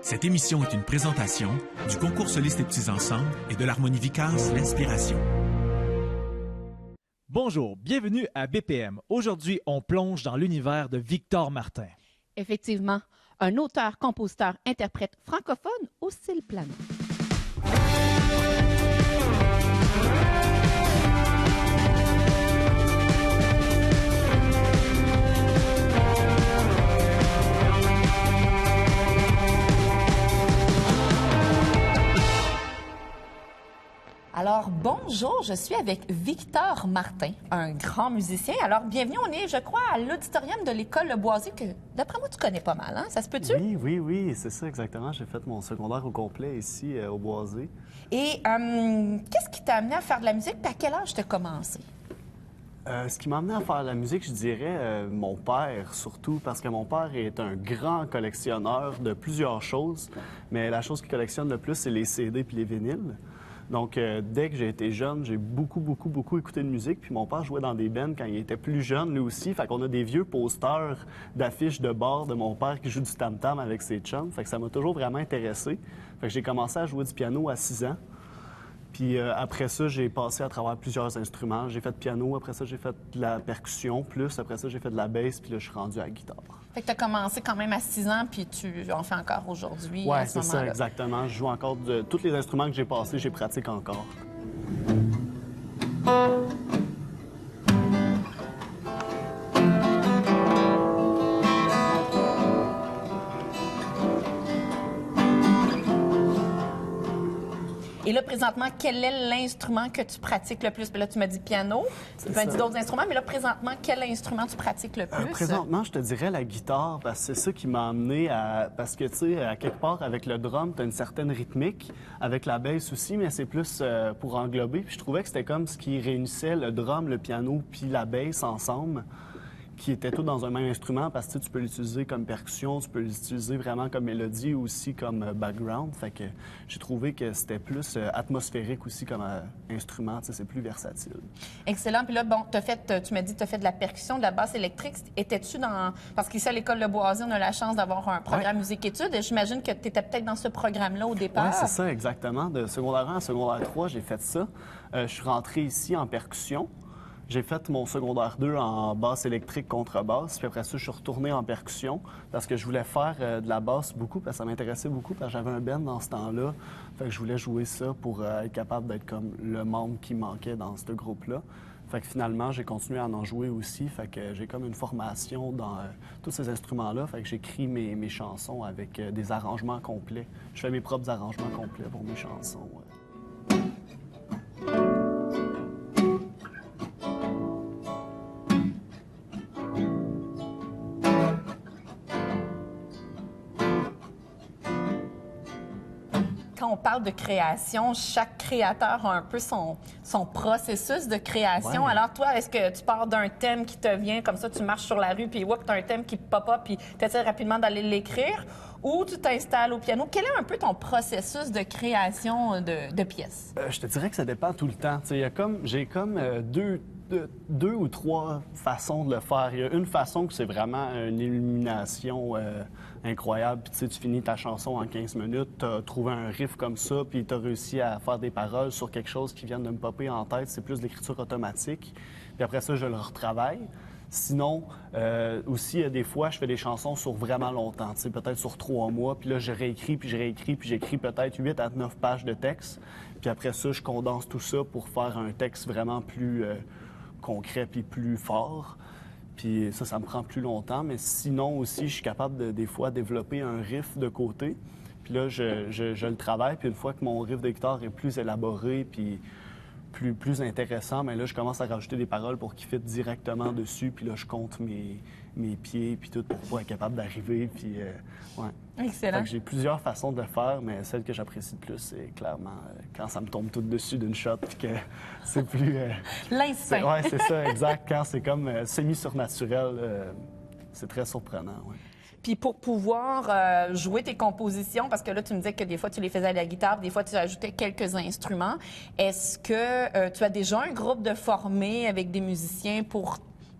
Cette émission est une présentation du Concours Solistes et Petits Ensembles et de l'Harmonie Vicace L'Inspiration. Bonjour, bienvenue à BPM. Aujourd'hui, on plonge dans l'univers de Victor Martin. Effectivement, un auteur, compositeur, interprète francophone au style piano. Alors, bonjour, je suis avec Victor Martin, un grand musicien. Alors, bienvenue, on est, je crois, à l'auditorium de l'école Le Boisé, que d'après moi, tu connais pas mal, hein? Ça se peut-tu? Oui, c'est ça exactement. J'ai fait mon secondaire au complet ici, au Boisé. Et qu'est-ce qui t'a amené à faire de la musique, puis à quel âge t'as commencé? Ce qui m'a amené à faire de la musique, je dirais mon père, surtout, parce que mon père est un grand collectionneur de plusieurs choses, mais la chose qu'il collectionne le plus, c'est les CD puis les vinyles. Donc, dès que j'ai été jeune, j'ai beaucoup écouté de musique. Puis mon père jouait dans des bands quand il était plus jeune, lui aussi. Fait qu'on a des vieux posters d'affiches de bar de mon père qui joue du tam-tam avec ses chums. Fait que ça m'a toujours vraiment intéressé. Fait que j'ai commencé à jouer du piano à 6 ans. Puis après ça, j'ai passé à travers plusieurs instruments. J'ai fait piano, après ça, j'ai fait de la percussion, plus après ça, j'ai fait de la basse, puis là, je suis rendu à la guitare. Fait que tu as commencé quand même à 6 ans, puis tu en fais encore aujourd'hui. Oui, c'est ça, exactement. Je joue encore de tous les instruments que j'ai passés, j'ai pratique encore. Et là, présentement, quel est l'instrument que tu pratiques le plus? Puis là, tu m'as dit piano, tu m'as dit d'autres instruments, mais là, présentement, quel instrument tu pratiques le plus? Présentement, je te dirais la guitare, parce que c'est ça qui m'a amené à... Parce que, tu sais, à quelque part, avec le drum, tu as une certaine rythmique, avec la basse aussi, mais c'est plus pour englober. Puis je trouvais que c'était comme ce qui réunissait le drum, le piano, puis la basse ensemble, qui étaient tous dans un même instrument, parce que tu peux l'utiliser comme percussion, tu peux l'utiliser vraiment comme mélodie ou aussi comme background. Fait que j'ai trouvé que c'était plus atmosphérique aussi comme instrument, tu sais, c'est plus versatile. Excellent. Puis là, bon, tu m'as dit que tu as fait de la percussion, de la basse électrique. Étais-tu dans... Parce qu'ici, à l'École Le Boisé, on a la chance d'avoir un programme musique-études. Et j'imagine que tu étais peut-être dans ce programme-là au départ. Oui, c'est ça, exactement. De secondaire 1 à secondaire 3, j'ai fait ça. Je suis rentré ici en percussion. J'ai fait mon secondaire 2 en basse électrique contrebasse, puis après ça, je suis retourné en percussion parce que je voulais faire de la basse beaucoup, parce que ça m'intéressait beaucoup, parce que j'avais un band dans ce temps-là. Fait que je voulais jouer ça pour être capable d'être comme le membre qui manquait dans ce groupe-là. Fait que finalement, j'ai continué à en jouer aussi. Fait que j'ai comme une formation dans tous ces instruments-là. Fait que j'écris mes chansons avec des arrangements complets. Je fais mes propres arrangements complets pour mes chansons. Quand on parle de création, chaque créateur a un peu son processus de création. Ouais. Alors toi, est-ce que tu pars d'un thème qui te vient, comme ça tu marches sur la rue, puis tu as un thème qui pop-up, puis tu essaies rapidement d'aller l'écrire, ou tu t'installes au piano? Quel est un peu ton processus de création de pièces? Je te dirais que ça dépend tout le temps. J'ai comme deux ou trois façons de le faire. Il y a une façon que c'est vraiment une illumination incroyable. Puis tu finis ta chanson en 15 minutes, tu as trouvé un riff comme ça, puis tu as réussi à faire des paroles sur quelque chose qui vient de me popper en tête. C'est plus de l'écriture automatique. Puis après ça, je le retravaille. Sinon, aussi, des fois, je fais des chansons sur vraiment longtemps, peut-être sur 3 mois. Puis là, je réécris, puis j'écris peut-être 8 à 9 pages de texte. Puis après ça, je condense tout ça pour faire un texte vraiment plus concret puis plus fort. Puis ça me prend plus longtemps. Mais sinon aussi, je suis capable de, des fois, développer un riff de côté. Puis là, je le travaille. Puis une fois que mon riff de guitare est plus élaboré puis plus intéressant, mais là, je commence à rajouter des paroles pour qu'ils fitent directement dessus. Puis là, je compte mes pieds puis tout pour être capable d'arriver. Puis, ouais. Excellent. Fait que j'ai plusieurs façons de le faire, mais celle que j'apprécie le plus, c'est clairement quand ça me tombe tout dessus d'une shot puis que c'est plus... L'instinct. Oui, c'est ça, exact. Quand c'est comme semi-surnaturel, c'est très surprenant, oui. Puis pour pouvoir jouer tes compositions, parce que là, tu me disais que des fois, tu les faisais à la guitare, des fois, tu ajoutais quelques instruments. Est-ce que tu as déjà un groupe de formés avec des musiciens pour,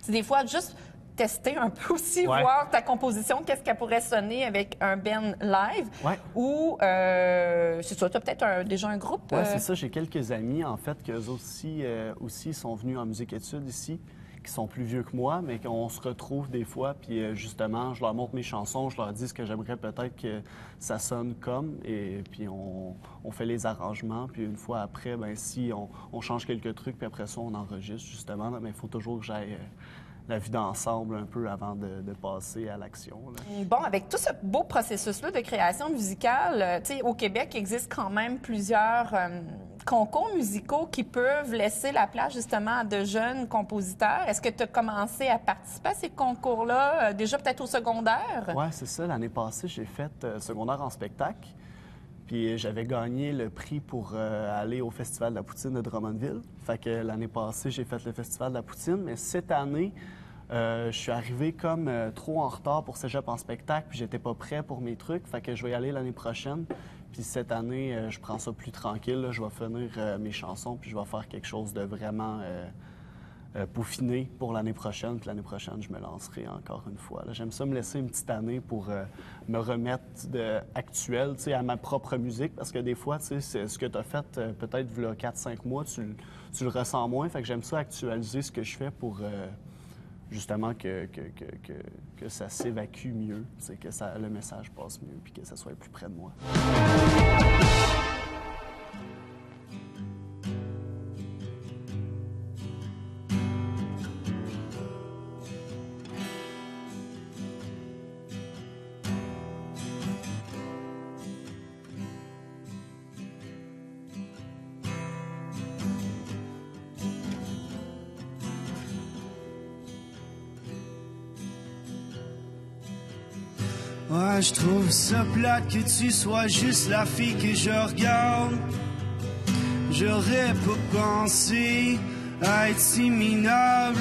des fois, juste tester un peu aussi, Ouais. voir ta composition, qu'est-ce qu'elle pourrait sonner avec un band live. Ouais. Ou, c'est ça, tu as peut-être déjà un groupe. Ouais, c'est ça. J'ai quelques amis, en fait, qu'eux aussi sont venus en musique-études ici, qui sont plus vieux que moi, mais qu'on se retrouve des fois. Puis justement, je leur montre mes chansons, je leur dis ce que j'aimerais peut-être que ça sonne comme. Et puis on fait les arrangements. Puis une fois après, ben si on change quelques trucs, puis après ça, on enregistre justement. Mais il faut toujours que j'aille la vue d'ensemble un peu avant de passer à l'action. Là. Bon, avec tout ce beau processus-là de création musicale, tu sais, au Québec, il existe quand même plusieurs concours musicaux qui peuvent laisser la place justement à de jeunes compositeurs. Est-ce que tu as commencé à participer à ces concours-là, déjà peut-être au secondaire? Oui, c'est ça. L'année passée, j'ai fait secondaire en spectacle. Puis j'avais gagné le prix pour aller au Festival de la Poutine de Drummondville. Fait que l'année passée, j'ai fait le Festival de la Poutine. Mais cette année, je suis arrivé comme trop en retard pour Cégep en spectacle, puis j'étais pas prêt pour mes trucs. Fait que je vais y aller l'année prochaine. Puis cette année, je prends ça plus tranquille. Là. Je vais finir mes chansons, puis je vais faire quelque chose de vraiment peaufiné pour l'année prochaine. Puis l'année prochaine, je me lancerai encore une fois. Là. J'aime ça me laisser une petite année pour me remettre actuel, tu sais, à ma propre musique. Parce que des fois, tu sais, c'est ce que tu as fait peut-être il y a 4-5 mois, tu le ressens moins. Fait que j'aime ça actualiser ce que je fais pour justement que ça s'évacue mieux, que le message passe mieux puis que ça soit plus près de moi. Ouais, je trouve ça plate que tu sois juste la fille que je regarde. J'aurais pas pensé à être si minable.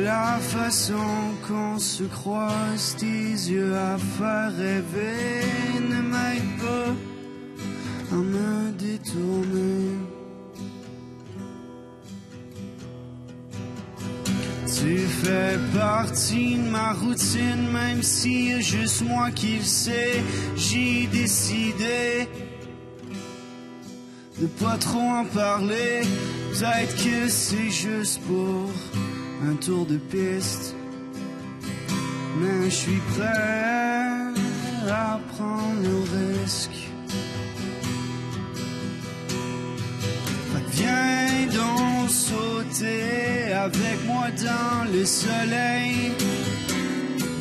La façon qu'on se croise, tes yeux à faire rêver, ne m'aide pas à me détourner. Tu fais partie de ma routine, même si y a juste moi qui le sais. J'ai décidé de pas trop en parler. Peut-être que c'est juste pour un tour de piste, mais je suis prêt à prendre le risque. Fait que viens donc sauter avec moi dans le soleil.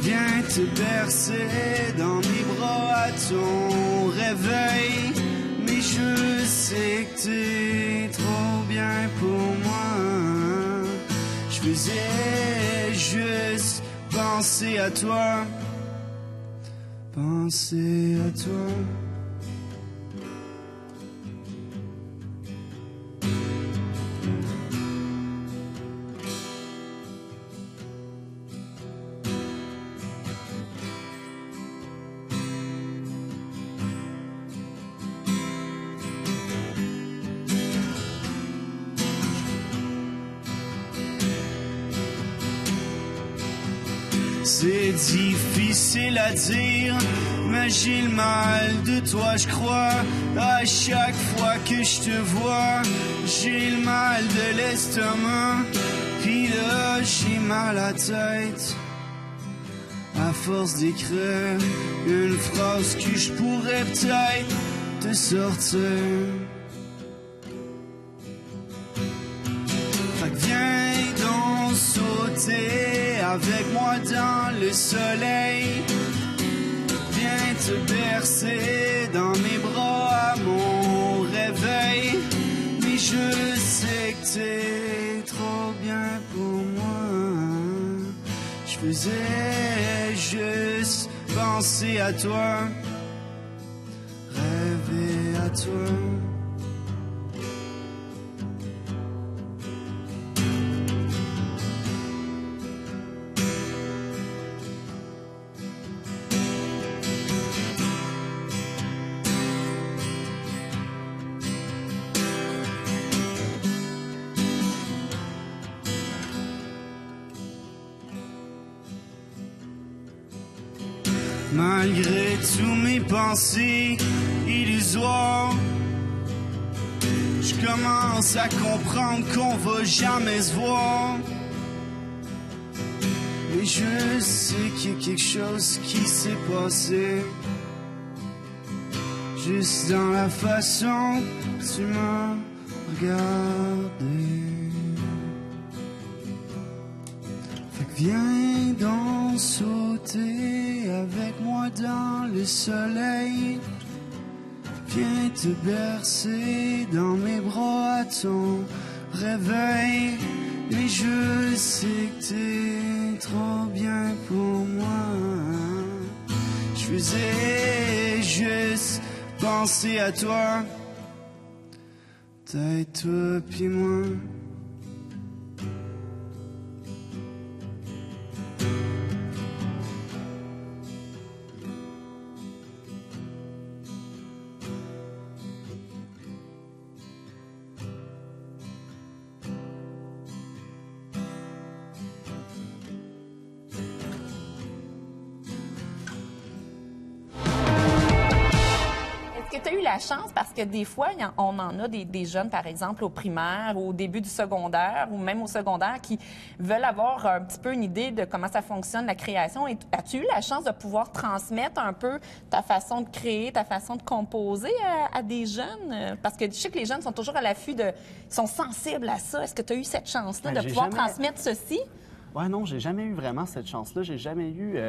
Viens te bercer dans mes bras à ton réveil. Mais je sais que t'es trop bien pour moi. Je faisais juste penser à toi. Penser à toi. C'est difficile à dire, mais j'ai le mal de toi, je crois. À chaque fois que je te vois, j'ai le mal de l'estomac. Puis là, j'ai mal à la tête. À force d'écrire une phrase que je pourrais peut-être te sortir. Fait que viens donc sauter avec moi dans le soleil. Viens te bercer dans mes bras à mon réveil. Mais je sais que t'es trop bien pour moi. Je faisais juste penser à toi, rêver à toi. malgré tous mes pensées illusoires. Je commence à comprendre qu'on va jamais se voir. Mais je sais qu'il y a quelque chose qui s'est passé, juste dans la façon que tu m'as regardé. Fait que viens donc sauter avec moi dans le soleil. Viens te bercer dans mes bras à ton réveil. Mais je sais que t'es trop bien pour moi. Je faisais juste penser à toi, peut-être toi puis moi. Est-ce que tu as eu la chance, parce que des fois, on en a des jeunes, par exemple, au primaire, au début du secondaire, ou même au secondaire, qui veulent avoir un petit peu une idée de comment ça fonctionne, la création. Et as-tu eu la chance de pouvoir transmettre un peu ta façon de créer, ta façon de composer à des jeunes? Parce que je sais que les jeunes sont toujours à l'affût ils sont sensibles à ça. Est-ce que tu as eu cette chance-là de pouvoir transmettre ceci? Ouais, non, j'ai jamais eu vraiment cette chance-là. J'ai jamais eu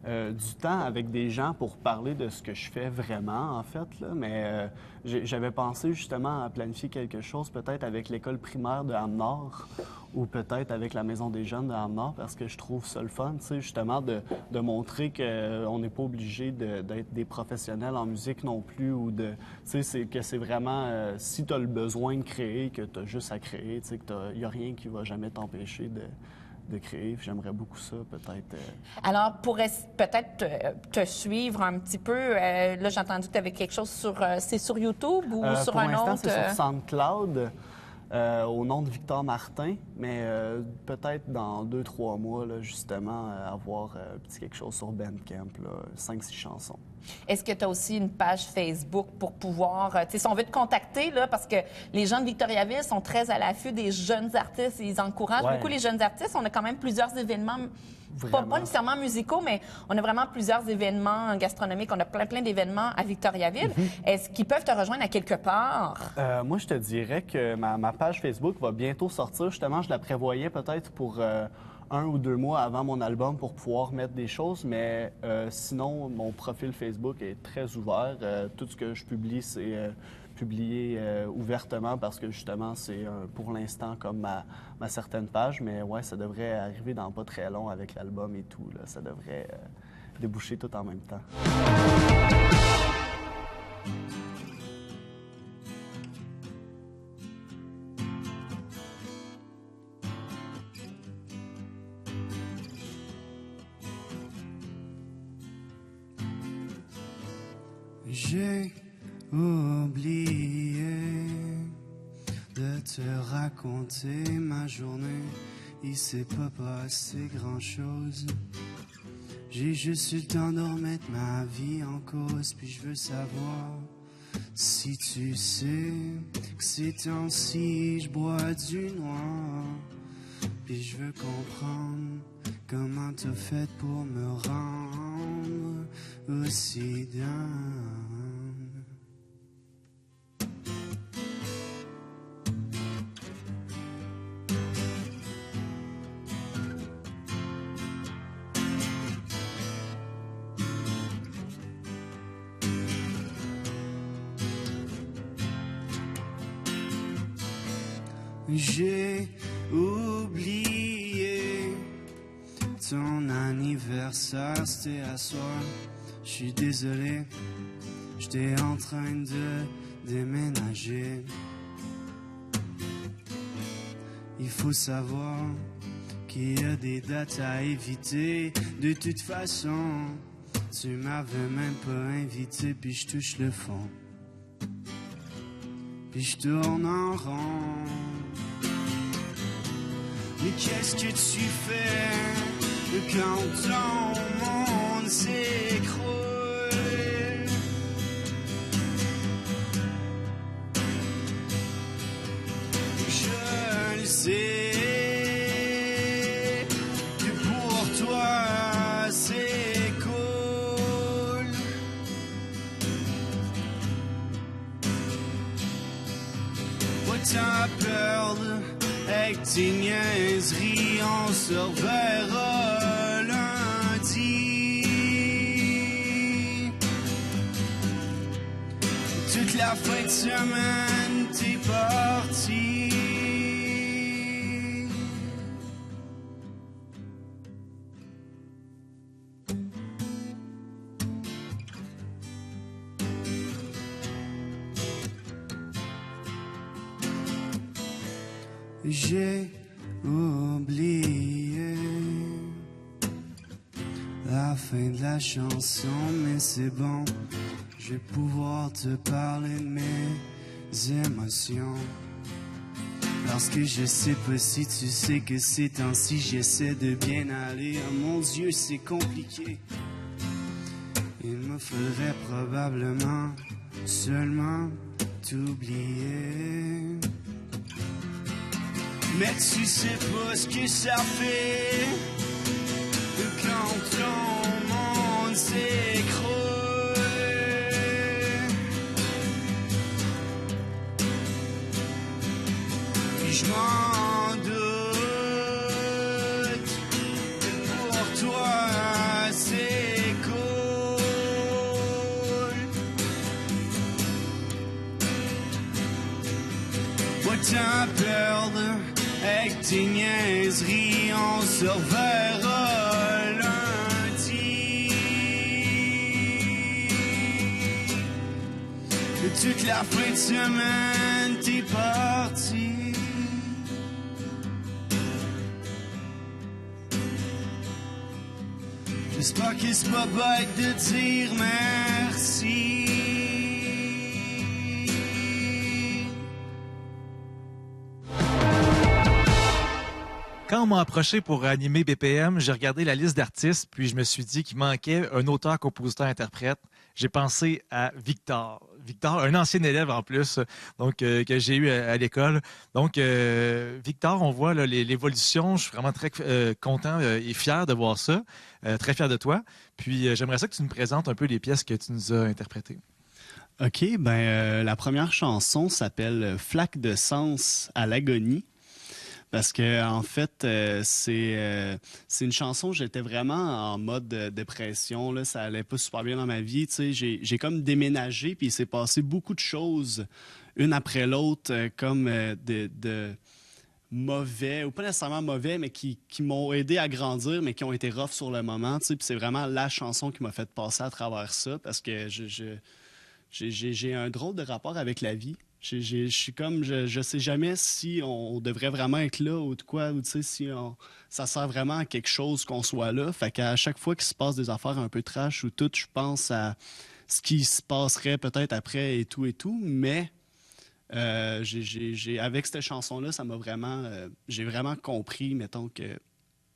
du temps avec des gens pour parler de ce que je fais vraiment, en fait. Là. Mais j'avais pensé justement à planifier quelque chose, peut-être avec l'école primaire de Ham-Nord ou peut-être avec la Maison des jeunes de Ham-Nord, parce que je trouve ça le fun, tu sais, justement, de montrer qu'on n'est pas obligé d'être des professionnels en musique non plus, ou tu sais, que c'est vraiment, si tu as le besoin de créer, que tu as juste à créer, tu sais, qu'il n'y a rien qui va jamais t'empêcher de créer. J'aimerais beaucoup ça, peut-être. Alors, pour peut-être te suivre un petit peu, là, j'ai entendu que tu avais quelque chose c'est sur YouTube ou sur un autre? Pour l'instant, c'est sur SoundCloud, au nom de Victor Martin, mais peut-être dans 2-3 mois, là, justement, avoir quelque chose sur Bandcamp, 5-6 chansons. Est-ce que tu as aussi une page Facebook pour pouvoir... tu sais, si on veut te contacter, là, parce que les gens de Victoriaville sont très à l'affût des jeunes artistes et ils encouragent beaucoup les jeunes artistes. On a quand même plusieurs événements, pas nécessairement musicaux, mais on a vraiment plusieurs événements gastronomiques. On a plein d'événements à Victoriaville. Est-ce qu'ils peuvent te rejoindre à quelque part? Moi, je te dirais que ma page Facebook va bientôt sortir. Justement, je la prévoyais peut-être pour... 1 ou 2 mois avant mon album pour pouvoir mettre des choses, mais sinon, mon profil Facebook est très ouvert. Tout ce que je publie, c'est publié ouvertement parce que justement, c'est pour l'instant comme ma certaine page, mais ouais, ça devrait arriver dans pas très long avec l'album et tout. Là. Ça devrait déboucher tout en même temps. J'ai oublié de te raconter ma journée. Il s'est pas passé grand-chose. J'ai juste eu le temps de remettre ma vie en cause. Puis je veux savoir si tu sais que ces temps-ci je bois du noir. Puis je veux comprendre comment t'as fait pour me rendre aussi down. J'ai oublié ton anniversaire, c'était à soir. Je suis désolé, j'étais en train de déménager. Il faut savoir qu'il y a des dates à éviter. De toute façon, tu m'avais même pas invité, puis je touche le fond. Puis je tourne en rond. Mais qu'est-ce que tu fais quand on tombe mon monde s'écroule. Je le sais que pour toi c'est cool. Pas tant perdre avec tes niaiseries, on se reverra lundi. Toute la fin de semaine, t'es parti. J'ai oublié la fin de la chanson, mais c'est bon, je vais pouvoir te parler de mes émotions. Parce que je sais pas si tu sais que ces temps-ci j'essaie de bien aller. Oh mon Dieu, c'est compliqué. Il me faudrait probablement seulement t'oublier. Mais tu sais pas ce que ça fait quand ton monde s'écroule. Puis je m'en doute que pour toi c'est cool. Pas tant perdre avec tes niaiseries, on se reverra lundi. Et toute la fin de semaine, t'es parti. J'espère que c'est pas bête de dire merci. Quand on m'a approché pour animer BPM, j'ai regardé la liste d'artistes, puis je me suis dit qu'il manquait un auteur, compositeur, interprète. J'ai pensé à Victor. Victor, un ancien élève en plus, donc que j'ai eu à l'école. Donc, Victor, on voit là, l'évolution. Je suis vraiment très content et fier de voir ça. Très fier de toi. Puis, j'aimerais ça que tu nous présentes un peu les pièces que tu nous as interprétées. OK, la première chanson s'appelle Flaque de sens à l'agonie. Parce que en fait, c'est une chanson, j'étais vraiment en mode dépression, là, ça allait pas super bien dans ma vie. Tu sais, j'ai comme déménagé, puis il s'est passé beaucoup de choses, une après l'autre, comme de mauvais, ou pas nécessairement mauvais, mais qui m'ont aidé à grandir, mais qui ont été rough sur le moment. Tu sais, puis c'est vraiment la chanson qui m'a fait passer à travers ça, parce que j'ai un drôle de rapport avec la vie. Je suis comme, je sais jamais si on devrait vraiment être là ou de quoi, ou tu sais, si ça sert vraiment à quelque chose qu'on soit là. Fait qu'à chaque fois qu'il se passe des affaires un peu trash ou tout, je pense à ce qui se passerait peut-être après et tout, mais avec cette chanson-là, ça m'a vraiment, j'ai vraiment compris, mettons, que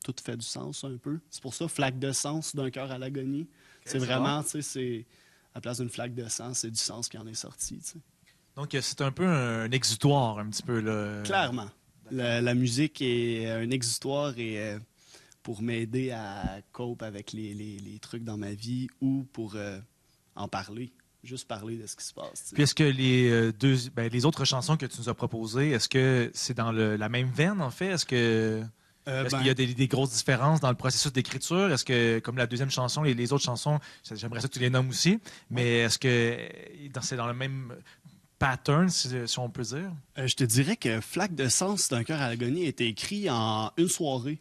tout fait du sens un peu. C'est pour ça, flaque de sens d'un cœur à l'agonie. Okay, c'est vraiment, tu sais, c'est à la place d'une flaque de sang, c'est du sens qui en est sorti, tu sais. Donc, c'est un peu un exutoire, un petit peu. Là. Clairement. La musique est un exutoire et pour m'aider à cope avec les trucs dans ma vie ou pour en parler. Juste parler de ce qui se passe. T'sais. Puis est-ce que les autres chansons que tu nous as proposées, est-ce que c'est dans la même veine, en fait? Est-ce qu'il y a des grosses différences dans le processus d'écriture? Est-ce que, comme la deuxième chanson, les autres chansons, j'aimerais ça que tu les nommes aussi, mais est-ce que c'est dans le même pattern, si on peut dire? Je te dirais que Flaque de sens d'un cœur à l'agonie a été écrit en une soirée.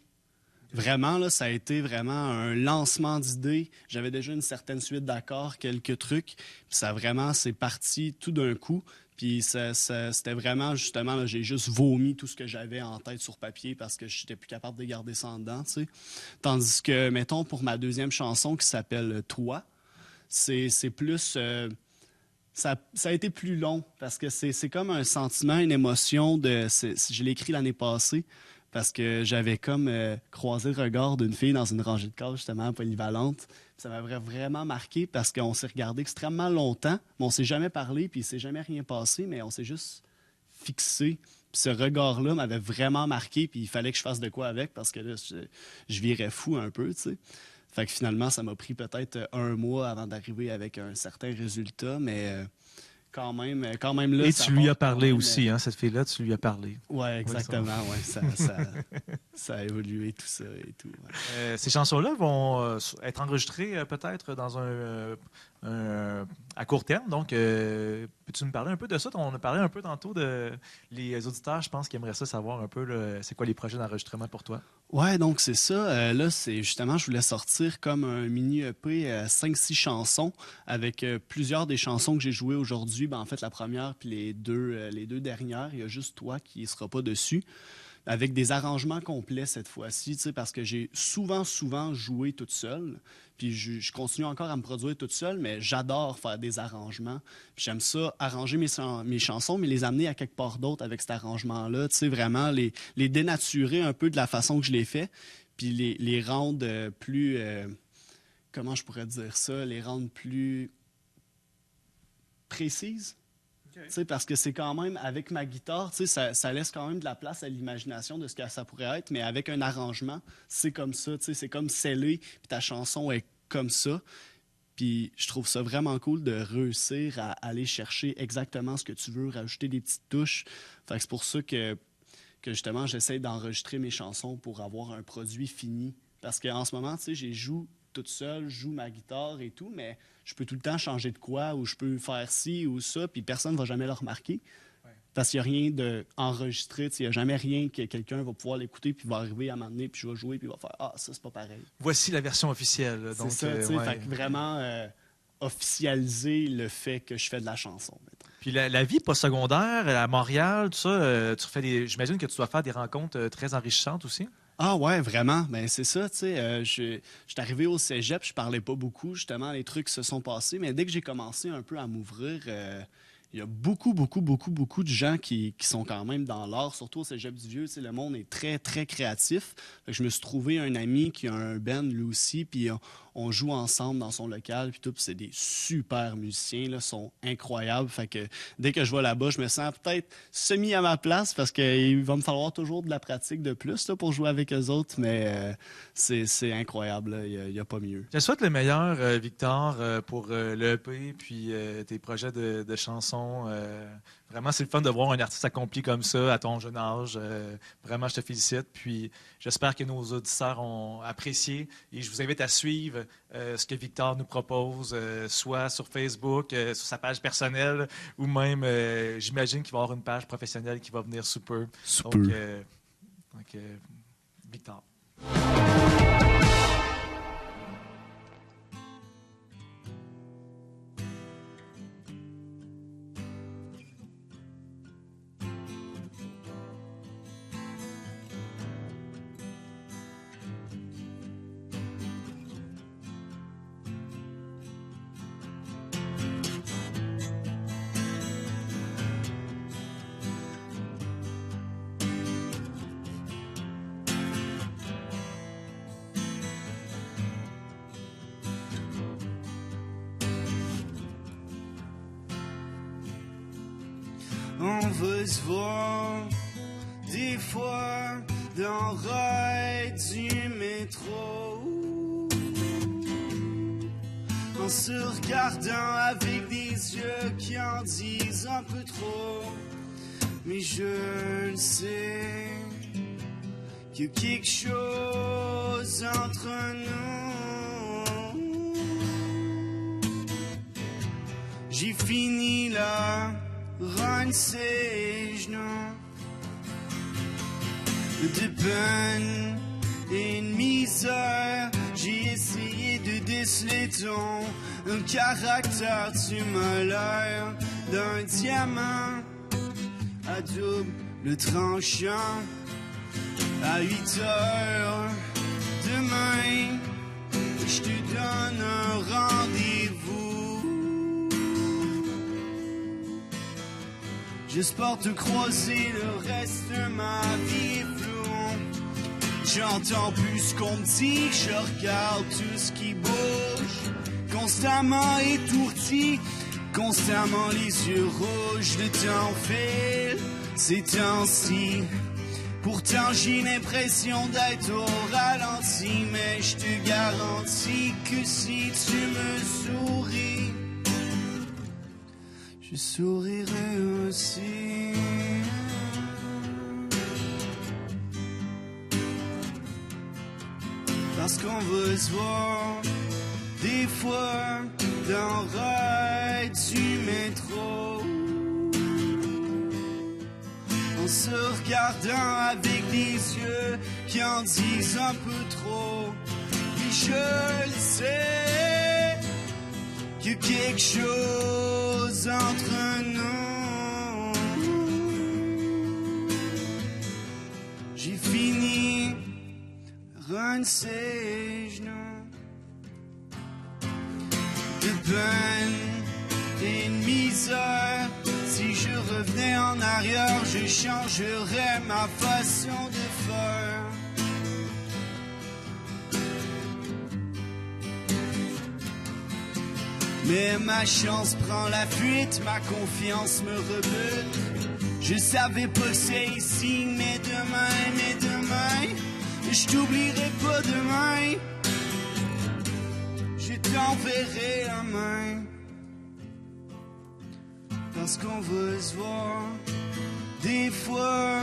Vraiment, là, ça a été vraiment un lancement d'idées. J'avais déjà une certaine suite d'accords, quelques trucs. Puis ça vraiment, c'est parti tout d'un coup. Puis c'était vraiment, justement, là, j'ai juste vomi tout ce que j'avais en tête sur papier parce que je n'étais plus capable de garder ça en dedans, tu sais. Tandis que, mettons, pour ma deuxième chanson qui s'appelle « Toi », c'est plus... Ça a été plus long parce que c'est comme un sentiment, une émotion je l'ai écrit l'année passée, parce que j'avais comme croisé le regard d'une fille dans une rangée de cases, justement, polyvalente. Puis ça m'avait vraiment marqué parce qu'on s'est regardé extrêmement longtemps, mais on s'est jamais parlé, puis il s'est jamais rien passé, mais on s'est juste fixé. Puis ce regard-là m'avait vraiment marqué, puis il fallait que je fasse de quoi avec, parce que là, je virais fou un peu, tu sais. Fait que finalement, ça m'a pris peut-être 1 mois avant d'arriver avec un certain résultat, mais quand même là... Et tu lui as parlé aussi, hein, cette fille-là, tu lui as parlé. Oui, exactement, ouais, ça a évolué tout ça et tout. Ouais. Ces chansons-là vont être enregistrées peut-être dans à court terme. Donc, peux-tu me parler un peu de ça? On a parlé un peu tantôt de les auditeurs, je pense, qui aimeraient ça savoir un peu c'est quoi les projets d'enregistrement pour toi. Ouais, donc c'est ça. Là, c'est justement, je voulais sortir comme un mini EP 5-6 chansons avec plusieurs des chansons que j'ai jouées aujourd'hui. Ben, en fait, la première puis les deux dernières, il y a juste Toi qui ne sera pas dessus. Avec des arrangements complets cette fois-ci, parce que j'ai souvent joué toute seule. Puis je continue encore à me produire toute seule, mais j'adore faire des arrangements. Puis j'aime ça, arranger mes chansons, mais les amener à quelque part d'autre avec cet arrangement-là. Vraiment les dénaturer un peu de la façon que je les fais, puis les rendre plus... comment je pourrais dire ça? Les rendre plus précises. Okay. Parce que c'est quand même, avec ma guitare, ça laisse quand même de la place à l'imagination de ce que ça pourrait être, mais avec un arrangement, c'est comme ça, c'est comme scellé, puis ta chanson est comme ça. Puis je trouve ça vraiment cool de réussir à aller chercher exactement ce que tu veux, rajouter des petites touches. Fait que c'est pour ça que justement, j'essaie d'enregistrer mes chansons pour avoir un produit fini. Parce qu'en ce moment, j'ai joue toute seule, je joue ma guitare et tout, mais je peux tout le temps changer de quoi, ou je peux faire ci ou ça, puis personne ne va jamais le remarquer. Ouais. Parce qu'il n'y a rien d'enregistré, il n'y a jamais rien que quelqu'un va pouvoir l'écouter, puis va arriver à m'amener, puis je vais jouer, puis il va faire « Ah, ça, c'est pas pareil. » Voici la version officielle. Donc, c'est ça, fait que vraiment officialiser le fait que je fais de la chanson. Mettons. Puis la vie postsecondaire à Montréal, tout ça, j'imagine que tu dois faire des rencontres très enrichissantes aussi. Ah ouais, vraiment. Ben c'est ça, tu sais. Je suis arrivé au cégep, je parlais pas beaucoup, justement, les trucs se sont passés, mais dès que j'ai commencé un peu à m'ouvrir, il y a beaucoup de gens qui sont quand même dans l'art, surtout au cégep du Vieux. Tu sais, le monde est très, très créatif. Fait que je me suis trouvé un ami qui a un band, lui aussi, puis on joue ensemble dans son local, puis tout. Puis c'est des super musiciens, là, sont incroyables. Fait que dès que je vais là-bas, je me sens peut-être semi à ma place parce qu'il va me falloir toujours de la pratique de plus là, pour jouer avec eux autres, mais c'est incroyable. Il n'y a pas mieux. Je souhaite le meilleur, Victor, pour le EP puis tes projets de chansons. Vraiment, c'est le fun de voir un artiste accompli comme ça à ton jeune âge. Vraiment, je te félicite. Puis j'espère que nos auditeurs ont apprécié. Et je vous invite à suivre ce que Victor nous propose, soit sur Facebook, sur sa page personnelle, ou même, j'imagine qu'il va y avoir une page professionnelle qui va venir sous peu. Donc, Victor. On veut se voir des fois dans le rail du métro, en se regardant avec des yeux qui en disent un peu trop. Mais je le sais qu'il y a quelque chose entre nous. J'ai fini là, rendre ses genoux de peine et de misère. J'ai essayé de déceler ton caractère. Tu m'as l'air d'un diamant à double tranchant. À 8 heures demain, je te donne un rendez-vous. J'espère te croiser, le reste de ma vie est flou. J'entends plus ce qu'on me dit, je regarde tout ce qui bouge. Constamment étourdi, constamment les yeux rouges. Le temps file, ces temps-ci. Pourtant j'ai l'impression d'être au ralenti, mais je te garantis que si tu me souris, je sourirai aussi. Parce qu'on veut se voir des fois dans le rail du métro, en se regardant avec des yeux qui en disent un peu trop. Et je le sais, qu'il y a quelque chose entre nous. J'ai fini run ses genoux de peine et de misère. Si je revenais en arrière, je changerais ma façon de faire. Mais ma chance prend la fuite, ma confiance me rebute. Je savais pas que c'est ici, mais demain, je t'oublierai pas demain. Je t'enverrai la main. Parce qu'on veut se voir des fois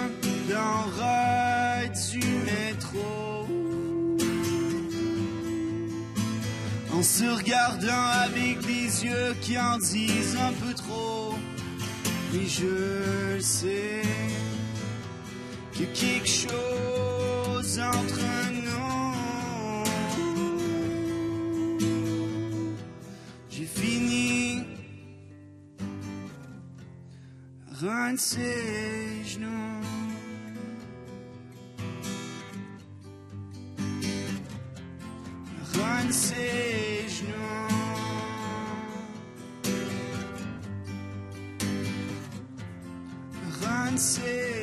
dans le rail du métro, en se regardant avec les yeux qui en disent un peu trop. Et je sais qu'il y a quelque chose entre nous. J'ai fini run ses genoux. Run ses genoux. Run ses